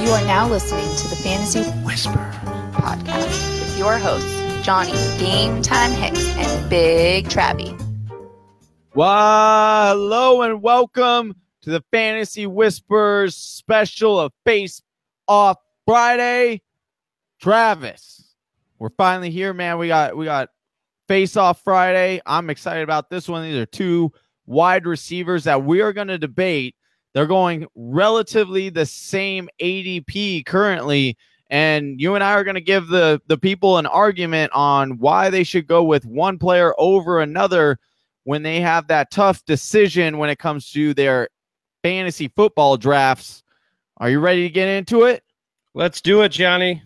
You are now listening to the Fantasy Whisper podcast with your hosts, Johnny Game Time Hicks and Big Travie. Well, hello and welcome to the Fantasy Whispers special of Face Off Friday. Travis, we're finally here, man. We got Face Off Friday. I'm excited about this one. These are two wide receivers that we are going to debate. They're going relatively the same ADP currently, and you and I are going to give the people an argument on why they should go with one player over another when they have that tough decision when it comes to their fantasy football drafts. Are you ready to get into it? Let's do it, Johnny.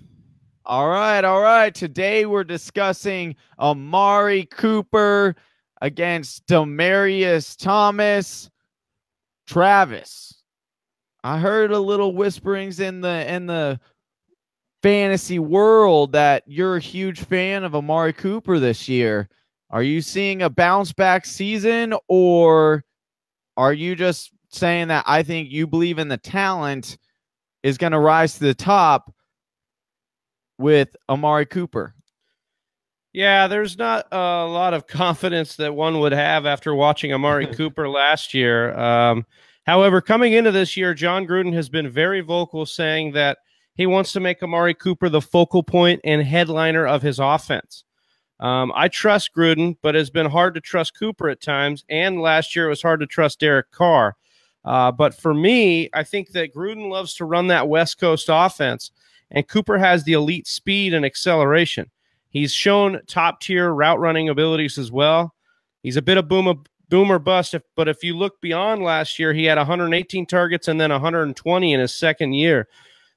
All right. Today we're discussing Amari Cooper against Demarius Thomas. Travis, I heard a little whisperings in the fantasy world that you're a huge fan of Amari Cooper this year. Are you seeing a bounce back season, or are you just saying that I think you believe in the talent is going to rise to the top with Amari Cooper? Yeah, there's not a lot of confidence that one would have after watching Amari Cooper last year. However, coming into this year, John Gruden has been very vocal saying that he wants to make Amari Cooper the focal point and headliner of his offense. I trust Gruden, but it's been hard to trust Cooper at times, and last year it was hard to trust Derek Carr. But for me, I think that Gruden loves to run that West Coast offense, and Cooper has the elite speed and acceleration. He's shown top-tier route running abilities as well. He's a bit of boomer bust, but if you look beyond last year, he had 118 targets and then 120 in his second year.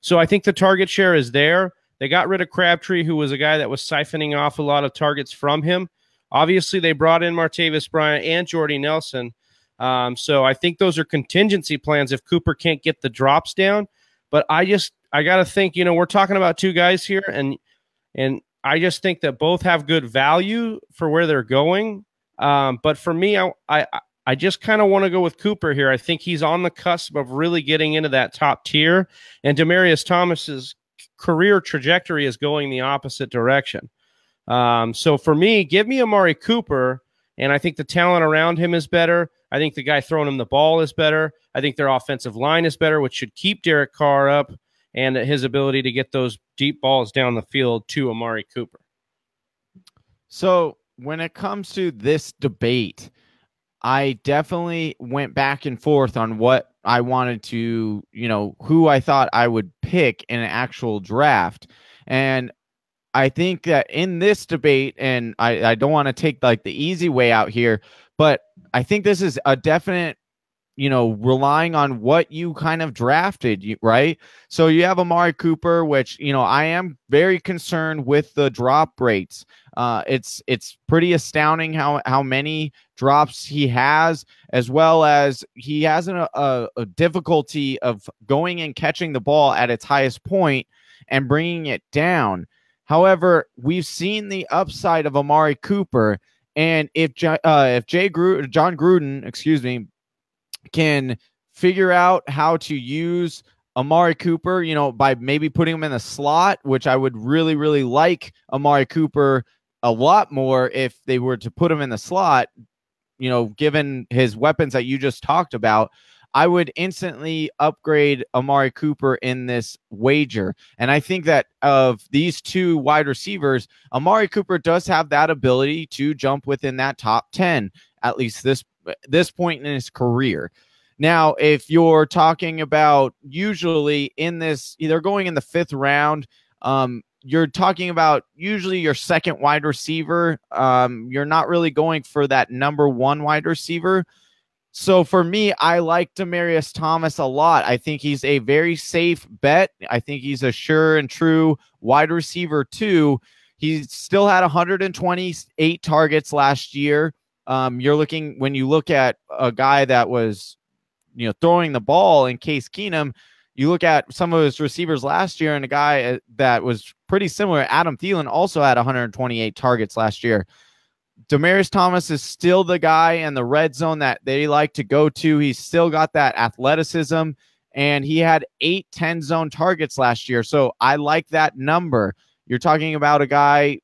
So I think the target share is there. They got rid of Crabtree, who was a guy that was siphoning off a lot of targets from him. Obviously, they brought in Martavis Bryant and Jordy Nelson. So I think those are contingency plans if Cooper can't get the drops down. But I got to think, we're talking about two guys here, and I just think that both have good value for where they're going. But for me, I just kind of want to go with Cooper here. I think he's on the cusp of really getting into that top tier, and Demarius Thomas's career trajectory is going the opposite direction. So for me, give me Amari Cooper, and I think the talent around him is better. I think the guy throwing him the ball is better. I think their offensive line is better, which should keep Derek Carr up, and his ability to get those deep balls down the field to Amari Cooper. So when it comes to this debate, I definitely went back and forth on what I wanted to, who I thought I would pick in an actual draft. And I think that in this debate, and I don't want to take like the easy way out here, but I think this is a definite, relying on what you kind of drafted, right? So you have Amari Cooper, which, I am very concerned with the drop rates. It's pretty astounding how many drops he has, as well as he has a difficulty of going and catching the ball at its highest point and bringing it down. However, we've seen the upside of Amari Cooper, and if John Gruden, can figure out how to use Amari Cooper, by maybe putting him in the slot, which I would really, really like Amari Cooper a lot more if they were to put him in the slot, given his weapons that you just talked about. I would instantly upgrade Amari Cooper in this wager. And I think that of these two wide receivers, Amari Cooper does have that ability to jump within that top 10, at least this point in his career. Now, if you're talking about usually in this, either going in the 5th round, you're talking about usually your second wide receiver. You're not really going for that number 1 wide receiver. So for me, I like Demarius Thomas a lot. I think he's a very safe bet. I think he's a sure and true wide receiver too. He still had 128 targets last year. When you look at a guy that was, throwing the ball in Case Keenum, you look at some of his receivers last year, and a guy that was pretty similar, Adam Thielen, also had 128 targets last year. Demarius Thomas is still the guy in the red zone that they like to go to. He's still got that athleticism, and he had 8 10-zone targets last year. So I like that number. You're talking about a guy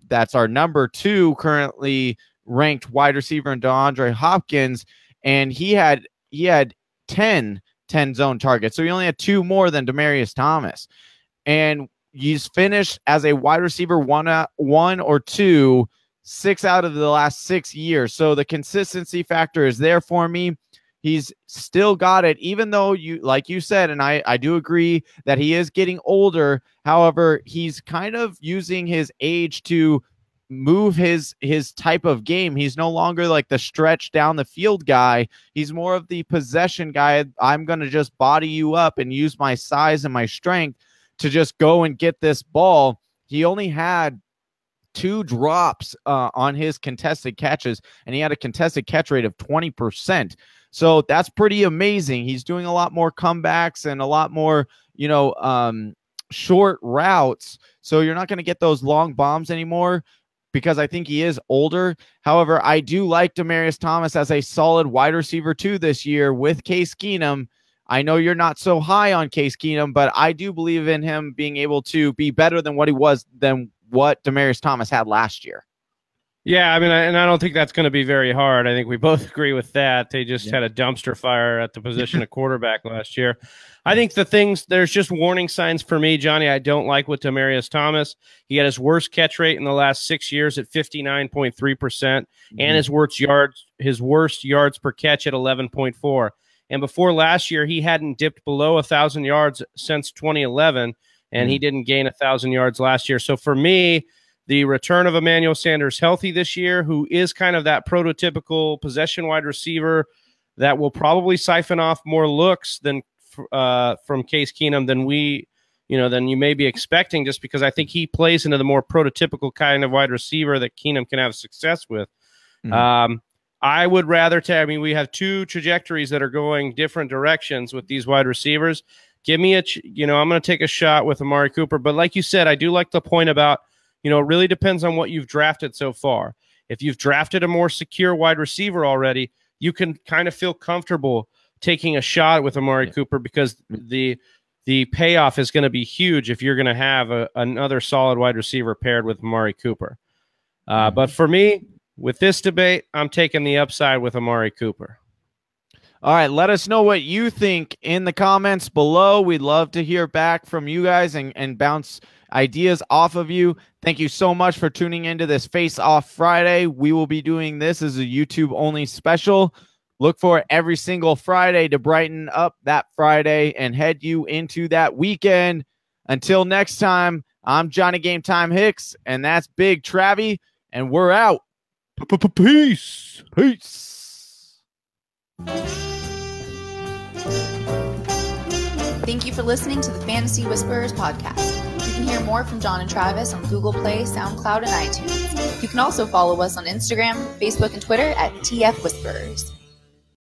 that's our number 2 currently ranked wide receiver in DeAndre Hopkins, and he had 10 10-zone targets. So he only had 2 more than Demarius Thomas. And he's finished as a wide receiver 1 or 2 6 out of the last 6 years. So the consistency factor is there for me. He's still got it, even though like you said, and I do agree that he is getting older. However, he's kind of using his age to move his type of game. He's no longer like the stretch down the field guy. He's more of the possession guy. I'm going to just body you up and use my size and my strength to just go and get this ball. He only had 2 drops on his contested catches, and he had a contested catch rate of 20%. So that's pretty amazing. He's doing a lot more comebacks and a lot more, short routes. So you're not going to get those long bombs anymore because I think he is older. However, I do like Demarius Thomas as a solid wide receiver 2 this year with Case Keenum. I know you're not so high on Case Keenum, but I do believe in him being able to be better than what he was than what Demarius Thomas had last year. Yeah, I mean, and I don't think that's going to be very hard. I think we both agree with that. They just had a dumpster fire at the position of quarterback last year. I think there's just warning signs for me, Johnny. I don't like with Demarius Thomas. He had his worst catch rate in the last 6 years at 59.3%, and his worst yards per catch at 11.4. And before last year, he hadn't dipped below 1,000 yards since 2011, and he didn't gain 1,000 yards last year. So for me, the return of Emmanuel Sanders healthy this year, who is kind of that prototypical possession wide receiver that will probably siphon off more looks than from Case Keenum than you may be expecting, just because I think he plays into the more prototypical kind of wide receiver that Keenum can have success with. I would rather we have 2 trajectories that are going different directions with these wide receivers. Give me I'm going to take a shot with Amari Cooper. But like you said, I do like the point about, it really depends on what you've drafted so far. If you've drafted a more secure wide receiver already, you can kind of feel comfortable taking a shot with Amari Cooper because the payoff is going to be huge if you're going to have another solid wide receiver paired with Amari Cooper. But for me, with this debate, I'm taking the upside with Amari Cooper. All right, let us know what you think in the comments below. We'd love to hear back from you guys and bounce ideas off of you. Thank you so much for tuning into this Face Off Friday. We will be doing this as a YouTube-only special. Look for it every single Friday to brighten up that Friday and head you into that weekend. Until next time, I'm Johnny Game Time Hicks, and that's Big Travie, and we're out. Peace. Peace. Thank you for listening to the Fantasy Whisperers podcast. You can hear more from John and Travis on Google Play, SoundCloud, and iTunes. You can also follow us on Instagram, Facebook, and Twitter at TF Whisperers.